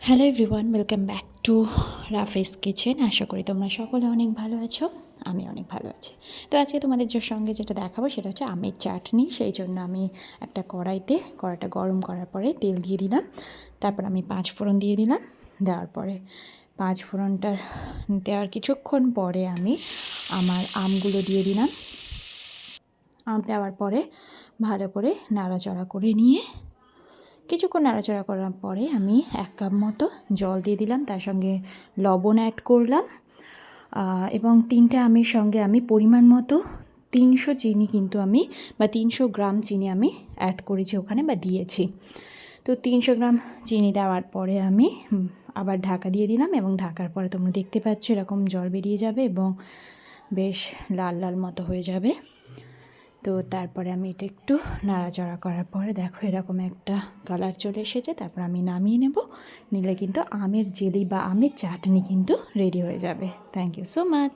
Hello everyone, welcome back to Rafi's kitchen. আশা করি তোমরা সকলে অনেক ভালো আছো, আমি অনেক ভালো আছি। তো আজকে তোমাদের সঙ্গে যেটা দেখাবো সেটা হচ্ছে আমের চাটনি। সেই জন্য আমি একটা কড়াইটা গরম করার পরে তেল দিয়ে দিলাম, তারপর আমি 5 ফোড়ন দিয়ে দিলাম। দেওয়ার পরে 5 ফোড়নটা দেওয়ার কিছুক্ষণ পরে আমি আমার আমগুলো দিয়ে দিলাম। আম দেওয়ার পরে ভালো করে নাড়াচাড়া করে নিয়ে কিছুক্ষণ নাড়াচাড়া করার পরে আমি 1 কাপ মতো জল দিয়ে দিলাম, তার সঙ্গে লবণ অ্যাড করলাম এবং 3টে আমের সঙ্গে আমি পরিমাণ মতো 300 চিনি কিন্তু আমি 300 গ্রাম চিনি আমি অ্যাড করেছি ওখানে দিয়েছি। তো 300 গ্রাম চিনি দেওয়ার পরে আমি আবার ঢাকা দিয়ে দিলাম এবং ঢাকার পরে তোমরা দেখতে পাচ্ছ এরকম জল বেরিয়ে যাবে এবং বেশ লাল লাল মতো হয়ে যাবে। তো তারপরে আমি এটা একটু নাড়াচাড়া করার পরে দেখো এরকম একটা কালার চলে এসেছে। তারপর আমি নামিয়ে নেব, নিলে কিন্তু আমের জেলি বা আমের চাটনি কিন্তু রেডি হয়ে যাবে। Thank you so much.